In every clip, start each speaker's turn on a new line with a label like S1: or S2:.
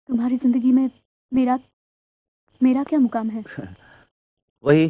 S1: तुम्हारी जिंदगी में मेरा मेरा क्या मुकाम है?
S2: वही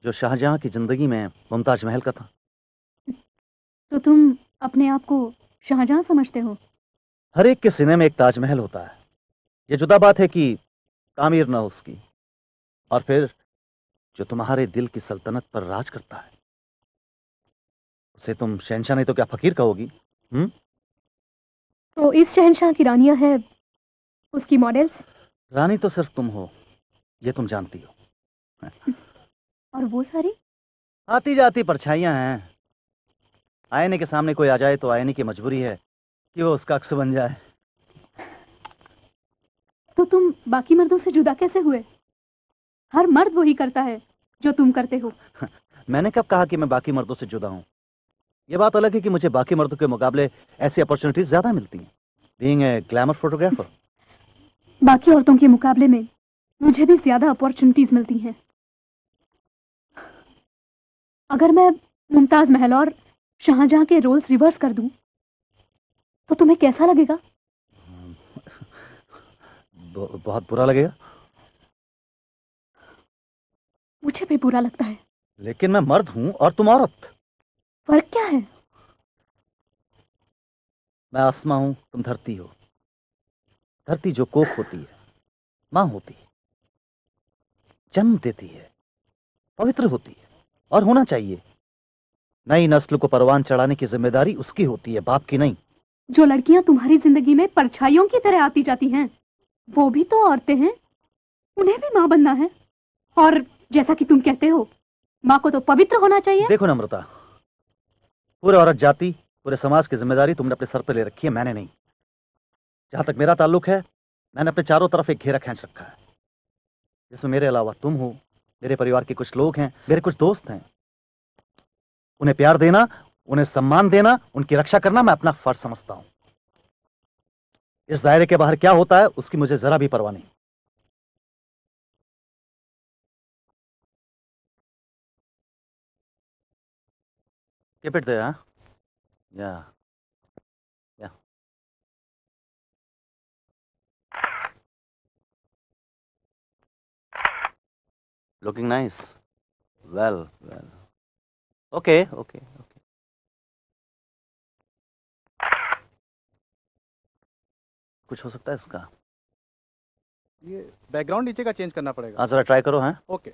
S2: जो शाहजहां की जिंदगी में मुमताज महल का था।
S1: तो तुम अपने आप को शाहजहां समझते हो?
S2: हर एक के सीने में एक ताजमहल होता है। ये जुदा बात है कि तामीर ना हो उसकी। और फिर जो तुम्हारे दिल की सल्तनत पर राज करता है उसे तुम शहंशाह नहीं तो क्या फकीर कहोगी?
S1: तो इस शहंशाह की रानियां है उसकी मॉडल्स।
S2: रानी तो सिर्फ तुम हो, ये तुम जानती हो।
S1: और वो सारी
S2: आती जाती परछाइयां हैं। आईने के सामने कोई आ जाए तो आईने की मजबूरी है कि वो उसका अक्स बन जाए।
S1: तो तुम बाकी मर्दों से जुदा कैसे हुए? हर मर्द वही करता है जो तुम करते हो।
S2: मैंने कब कहा कि मैं बाकी मर्दों से जुदा हूं? ये बात अलग है कि मुझे बाकी मर्दों के मुकाबले ऐसी अपॉर्चुनिटीज ज्यादा मिलती हैं, बीइंग ए ग्लैमर फोटोग्राफर।
S1: बाकी औरतों के मुकाबले में मुझे भी ज्यादा अपॉर्चुनिटीज मिलती हैं। अगर मैं मुमताज महल और शाहजहां के रोल्स रिवर्स कर दूं तो तुम्हें कैसा लगेगा?
S2: बहुत बुरा लगेगा।
S1: मुझे भी बुरा लगता है।
S2: लेकिन मैं मर्द हूं और तुम औरत।
S1: फर्क क्या है?
S2: मैं आसमां हूं, तुम धरती हो। धरती जो कोख होती है, मां होती है, जन्म देती है, पवित्र होती है और होना चाहिए। नई नस्ल को परवान चढ़ाने की जिम्मेदारी उसकी होती है, बाप की नहीं।
S1: जो लड़कियां तुम्हारी जिंदगी में परछाइयों की तरह आती जाती हैं, वो भी तो औरतें हैं। उन्हें भी मां बनना है। और जैसा कि तुम कहते हो, मां को तो पवित्र होना चाहिए।
S2: देखो नम्रता, पूरे औरत जाति, पूरे समाज की जिम्मेदारी तुमने अपने सर पे ले रखी है, मैंने नहीं। जहां तक मेरा ताल्लुक है, मैंने अपने चारों तरफ एक घेरा खींच रखा है, जिसमें मेरे अलावा तुम हो, मेरे परिवार के कुछ लोग हैं, मेरे कुछ दोस्त हैं। उन्हें प्यार देना, उन्हें सम्मान देना, उनकी रक्षा करना मैं अपना फर्ज समझता हूं। इस दायरे के बाहर क्या होता है उसकी मुझे जरा भी परवाह नहीं। Keep it there, huh? Yeah. Yeah. Looking nice. Well. Okay. कुछ हो सकता है इसका?
S3: ये बैकग्राउंड नीचे का चेंज करना पड़ेगा।
S2: हाँ, जरा ट्राई करो। हैं?
S3: ओके।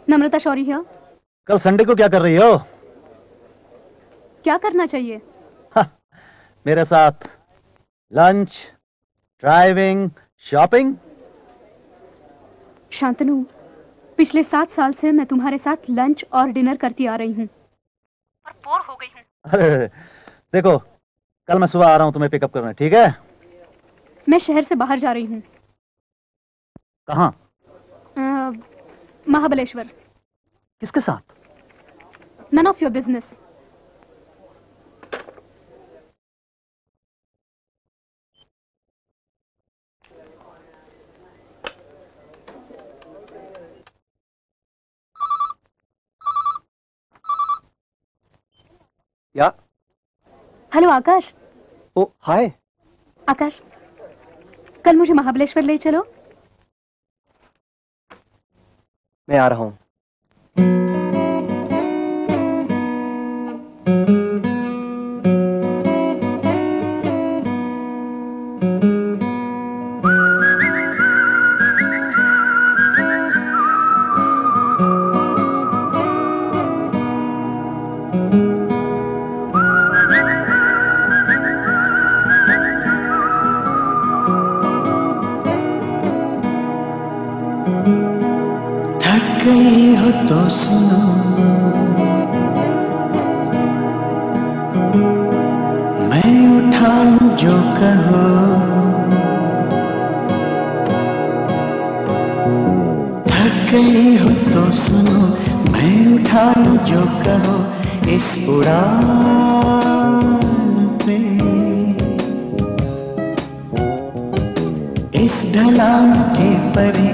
S1: नम्रता शौरी है।
S2: कल संडे को क्या कर रही हो?
S1: क्या करना चाहिए?
S2: मेरे साथ लंच, ड्राइविंग, शॉपिंग।
S1: शांतनु, पिछले 7 साल से मैं तुम्हारे साथ लंच और डिनर करती आ रही हूँ और बोर हो गई हूँ।
S2: अरे देखो, कल मैं सुबह आ रहा हूँ तुम्हें पिकअप करने, ठीक है?
S1: मैं शहर से बाहर जा रही हूँ।
S2: कहाँ?
S1: महाबलेश्वर।
S2: किसके साथ?
S1: None of your business.
S2: या?
S1: Hello Akash.
S2: Oh hi
S1: Akash, कल मुझे महाबलेश्वर ले चलो।
S2: मैं आ रहा हूँ।
S4: गई हो तो सुनो, मैं उठाऊं जो कहो, थक गई हो तो सुनो, मैं उठाऊं जो कहो, इस उड़ान पे इस ढलान के परे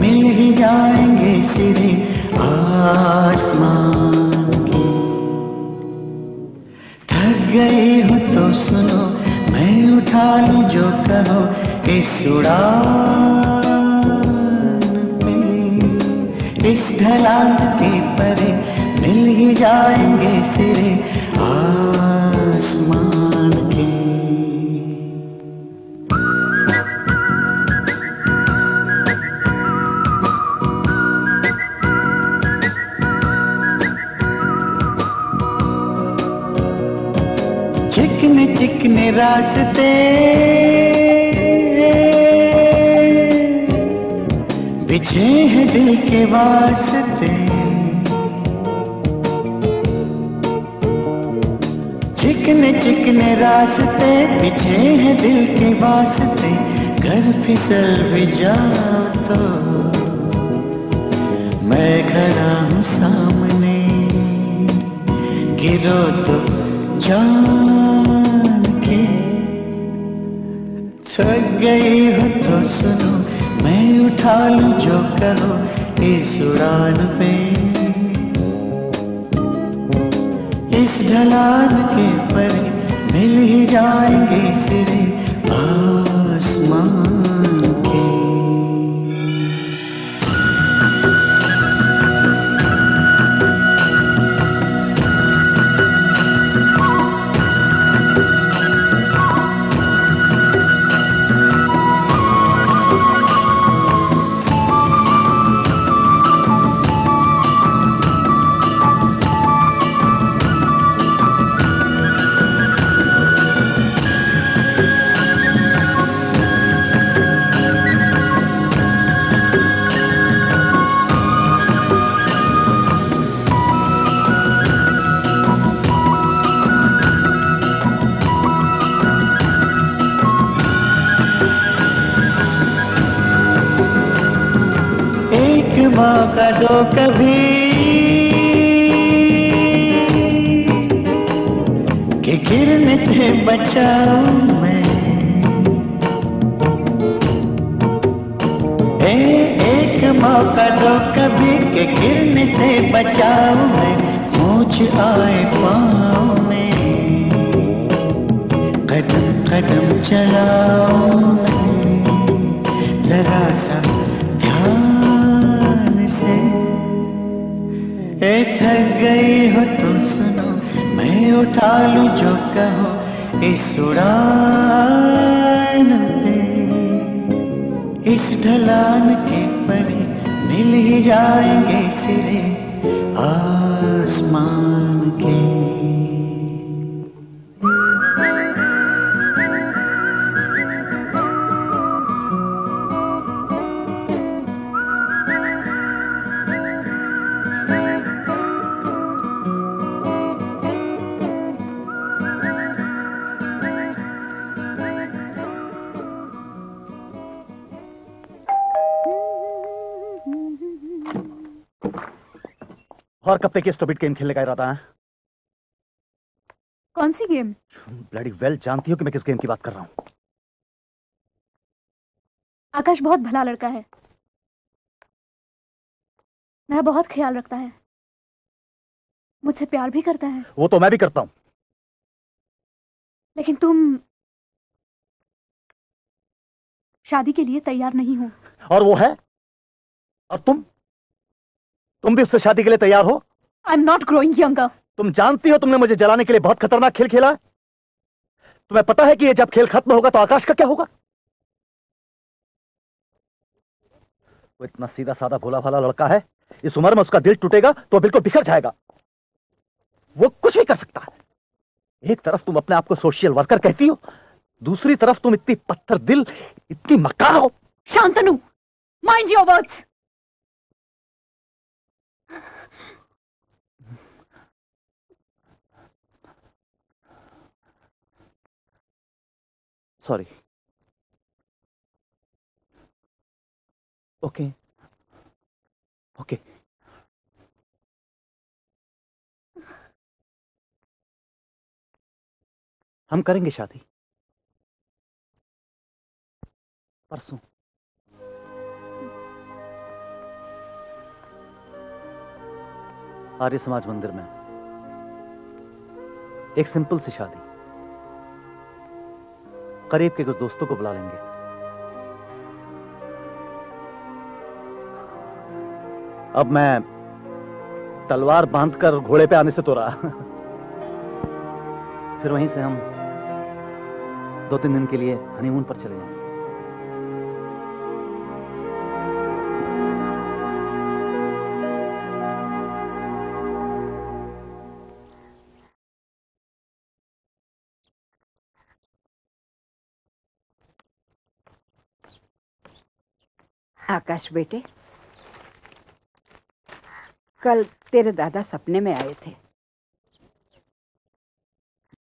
S4: मिल ही जाएंगे सिरे आसमान के। थक गई हो तो सुनो मैं उठा लूं जो कहो इस उड़ान पे। इस ढलान के परे मिल ही जाएंगे सिरे आसमान के। चिकने चिकने रास्ते बिछे हैं दिल के वास्ते। चिकने चिकने रास्ते बिछे हैं दिल के वास्ते। घर फिसल भी जाओ तो मैं खड़ा हूँ सामने। गिरो तो जान के। थक गई हो तो सुनो मैं उठा लूं जो कहो इस उड़ान पे। इस ढलान के परे मिल ही जाएंगे सिरे आसमान के। मौका दो कभी कि गिरने से बचाऊं मैं। एक मौका दो कभी कि गिरने से बचाऊं मैं। ऊंच आए पाँव में कदम कदम चलाऊं मैं। जरा सा थक गई हो तो सुनो मैं उठा लूं जो कहो इस उड़ान पे। इस ढलान के परे मिल ही जाएंगे सिरे आसमान के।
S2: और कब तक ये स्टूपिड गेम खेलने का इरादा है?
S1: कौन सी गेम?
S2: ब्लडी वेल जानती हो कि मैं किस गेम की बात कर रहा हूं।
S1: आकाश बहुत भला लड़का है। मेरा बहुत ख्याल रखता है। मुझसे प्यार भी करता है।
S2: वो तो मैं भी करता हूं।
S1: लेकिन तुम शादी के लिए तैयार नहीं हो।
S2: और वो है? और तुम भी उससे शादी के लिए तैयार हो?
S1: I am not growing younger.
S2: तुम जानती हो तुमने मुझे जलाने के लिए बहुत खतरनाक खेल खेला है। तुम्हें पता है कि ये जब खेल खत्म होगा तो आकाश का क्या होगा? वो इतना सीधा साधा भोला भाला लड़का है। इस उम्र में उसका दिल टूटेगा तो बिल्कुल बिखर जाएगा। वो कुछ भी कर सकता है। एक तरफ तुम अपने आप को सोशल वर्कर कहती हो, दूसरी तरफ तुम इतनी पत्थर दिल, इतनी मक्कार हो।
S1: Shantanu, mind your words.
S2: Sorry. Okay okay. हम करेंगे शादी परसों। आर्य समाज मंदिर में एक सिंपल सी शादी, करीब के कुछ दोस्तों को बुला लेंगे। अब मैं तलवार बांधकर घोड़े पे आने से तो रहा फिर वहीं से हम 2-3 दिन के लिए हनीमून पर चले जाएंगे।
S5: आकाश बेटे, कल तेरे दादा सपने में आए थे।